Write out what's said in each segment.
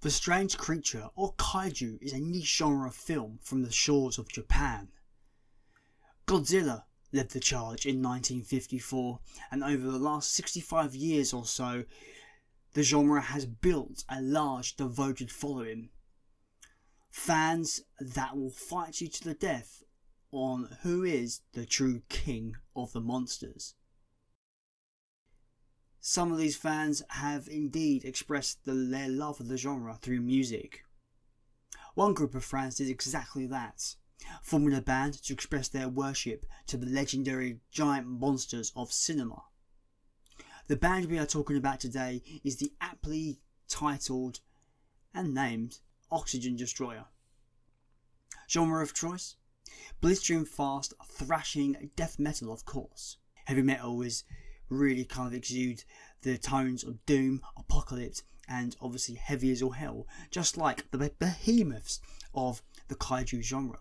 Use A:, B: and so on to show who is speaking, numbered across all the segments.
A: The strange creature, or kaiju, is a niche genre of film from the shores of Japan. Godzilla led the charge in 1954, and over the last 65 years or so, the genre has built a large devoted following. Fans that will fight you to the death on who is the true king of the monsters. Some of these fans have indeed expressed their love of the genre through music. One group of fans did exactly that, forming a band to express their worship to the legendary giant monsters of cinema. The band we are talking about today is the aptly titled and named Oxygen Destroyer. Genre of choice? Blistering fast, thrashing death metal, of course. Heavy metal is really kind of exude the tones of doom, apocalypse, and obviously heavy as all hell, just like the behemoths of the kaiju genre.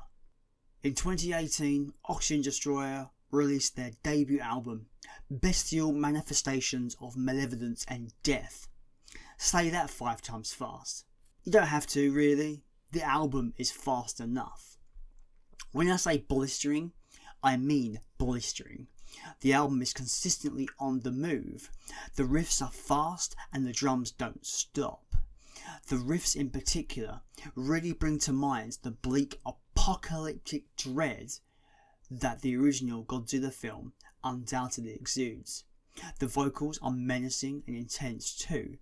A: In 2018, Oxygen Destroyer released their debut album, Bestial Manifestations of Malevolence and Death. Say that 5 times fast. You don't have to, really. The album is fast enough. When I say blistering, I mean blistering. The album is consistently on the move. The riffs are fast and the drums don't stop. The riffs in particular really bring to mind the bleak apocalyptic dread that the original Godzilla film undoubtedly exudes. The vocals are menacing and intense too,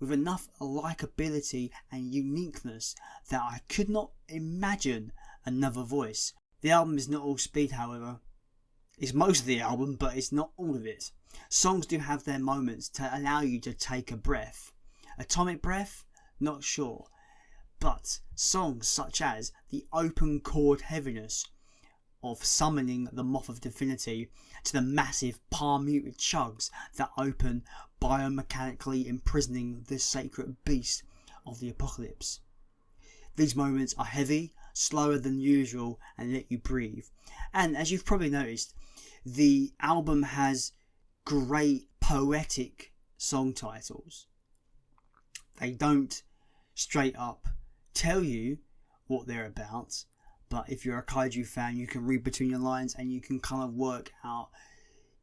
A: with enough likability and uniqueness that I could not imagine another voice. The album is not all speed, however. It's most of the album, but it's not all of it. Songs do have their moments to allow you to take a breath. Atomic breath? Not sure. But songs such as the open chord heaviness of Summoning the Moth of Divinity to the massive palm-muted chugs that open biomechanically imprisoning the sacred beast of the apocalypse. These moments are heavy, slower than usual, and let you breathe. And as you've probably noticed, the album has great poetic song titles. They don't straight up tell you what they're about, but if you're a kaiju fan, you can read between the lines and you can kind of work out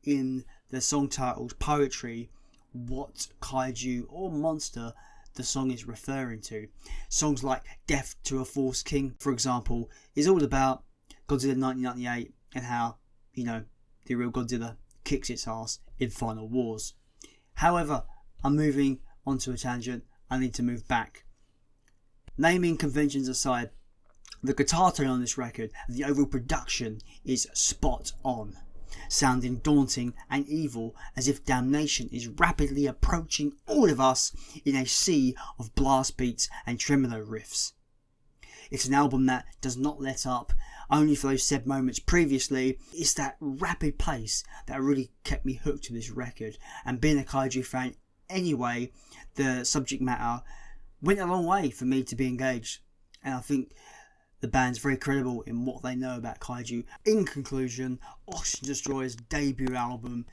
A: in the song titles poetry what kaiju or monster the song is referring to. Songs like Death to a False King, for example, is all about Godzilla 1998 and how, the real Godzilla kicks its ass in Final Wars. However, I'm moving onto a tangent. I need to move back. Naming conventions aside, the guitar tone on this record and the overall production is spot on, sounding daunting and evil, as if damnation is rapidly approaching all of us in a sea of blast beats and tremolo riffs. It's an album that does not let up, only for those said moments previously. It's that rapid pace that really kept me hooked to this record, and being a kaiju fan anyway, the subject matter went a long way for me to be engaged, and I think the band's very credible in what they know about kaiju. In conclusion, Oxygen Destroyer's debut album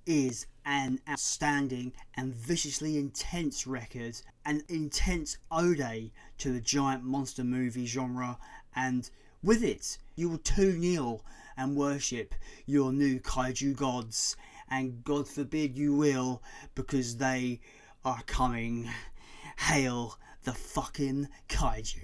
A: is an outstanding and viciously intense record, an intense ode to the giant monster movie genre, and with it you will too kneel and worship your new kaiju gods, and God forbid you will, because they are coming. Hail the fucking kaiju.